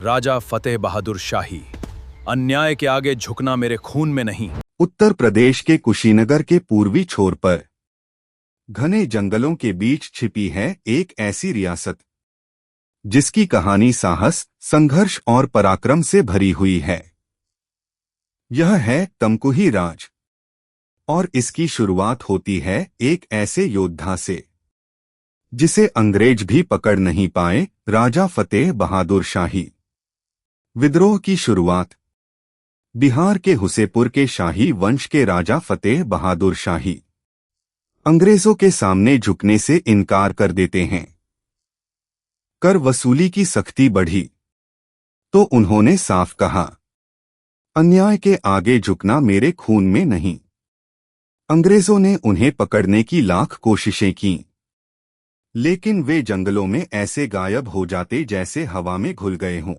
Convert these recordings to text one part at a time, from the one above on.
राजा फतेह बहादुर शाही। अन्याय के आगे झुकना मेरे खून में नहीं। उत्तर प्रदेश के कुशीनगर के पूर्वी छोर पर घने जंगलों के बीच छिपी है एक ऐसी रियासत जिसकी कहानी साहस, संघर्ष और पराक्रम से भरी हुई है। यह है तमकुही राज और इसकी शुरुआत होती है एक ऐसे योद्धा से जिसे अंग्रेज भी पकड़ नहीं पाए, राजा फतेह बहादुर शाही। विद्रोह की शुरुआत बिहार के हुसेपुर के शाही वंश के राजा फतेह बहादुर शाही अंग्रेजों के सामने झुकने से इनकार कर देते हैं। कर वसूली की सख्ती बढ़ी तो उन्होंने साफ कहा, अन्याय के आगे झुकना मेरे खून में नहीं। अंग्रेजों ने उन्हें पकड़ने की लाख कोशिशें की, लेकिन वे जंगलों में ऐसे गायब हो जाते जैसे हवा में घुल गए हों।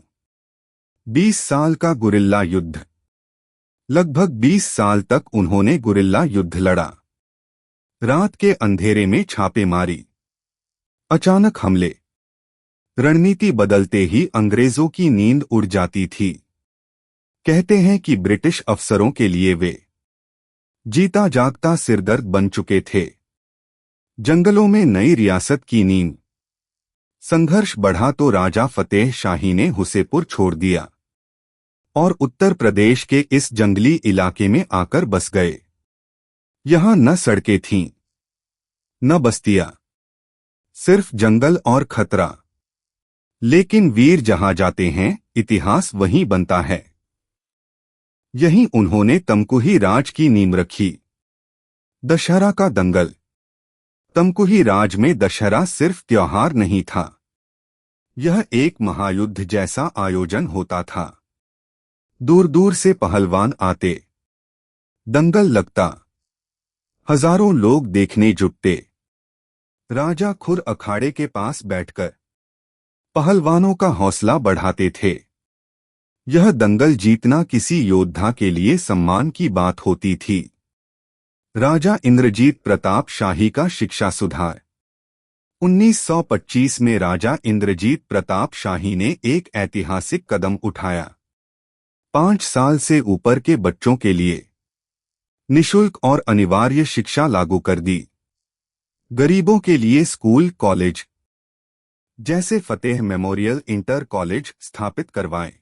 20 साल का गुरिल्ला युद्ध। लगभग 20 साल तक उन्होंने गुरिल्ला युद्ध लड़ा। रात के अंधेरे में छापे मारी, अचानक हमले। रणनीति बदलते ही अंग्रेजों की नींद उड़ जाती थी। कहते हैं कि ब्रिटिश अफसरों के लिए वे जीता जागता सिरदर्द बन चुके थे। जंगलों में नई रियासत की नींव। संघर्ष बढ़ा तो राजा फतेह शाही ने हुसेपुर छोड़ दिया और उत्तर प्रदेश के इस जंगली इलाके में आकर बस गए। यहां न सड़कें थीं, न बस्तियां, सिर्फ जंगल और खतरा। लेकिन वीर जहां जाते हैं, इतिहास वहीं बनता है। यहीं उन्होंने तमकुही राज की नींव रखी। दशहरा का दंगल। तमकुही राज में दशहरा सिर्फ त्योहार नहीं था, यह एक महायुद्ध जैसा आयोजन होता था। दूर दूर से पहलवान आते, दंगल लगता, हजारों लोग देखने जुटते। राजा खुद अखाड़े के पास बैठकर पहलवानों का हौसला बढ़ाते थे। यह दंगल जीतना किसी योद्धा के लिए सम्मान की बात होती थी। राजा इंद्रजीत प्रताप शाही का शिक्षा सुधार। 1925 में राजा इंद्रजीत प्रताप शाही ने एक ऐतिहासिक कदम उठाया। 5 साल से ऊपर के बच्चों के लिए निशुल्क और अनिवार्य शिक्षा लागू कर दी। गरीबों के लिए स्कूल, कॉलेज जैसे फतेह मेमोरियल इंटर कॉलेज स्थापित करवाए।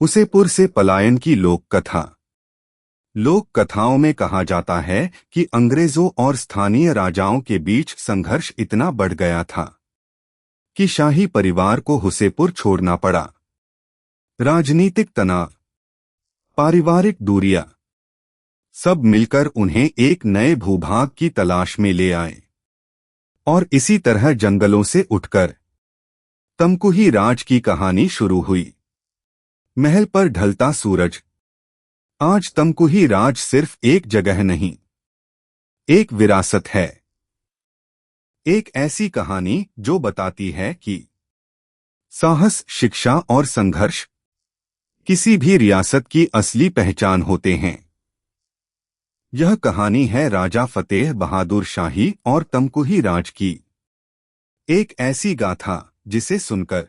हुसेपुर से पलायन की लोक कथा। लोक कथाओं में कहा जाता है कि अंग्रेजों और स्थानीय राजाओं के बीच संघर्ष इतना बढ़ गया था कि शाही परिवार को हुसेपुर छोड़ना पड़ा। राजनीतिक तनाव, पारिवारिक दूरियां, सब मिलकर उन्हें एक नए भूभाग की तलाश में ले आए। और इसी तरह जंगलों से उठकर तमकुही राज की कहानी शुरू हुई। महल पर ढलता सूरज। आज तमकुही राज सिर्फ एक जगह नहीं, एक विरासत है। एक ऐसी कहानी जो बताती है कि साहस, शिक्षा और संघर्ष किसी भी रियासत की असली पहचान होते हैं। यह कहानी है राजा फतेह बहादुर शाही और तमकुही राज की। एक ऐसी गाथा जिसे सुनकर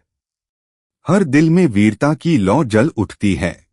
हर दिल में वीरता की लौ जल उठती है।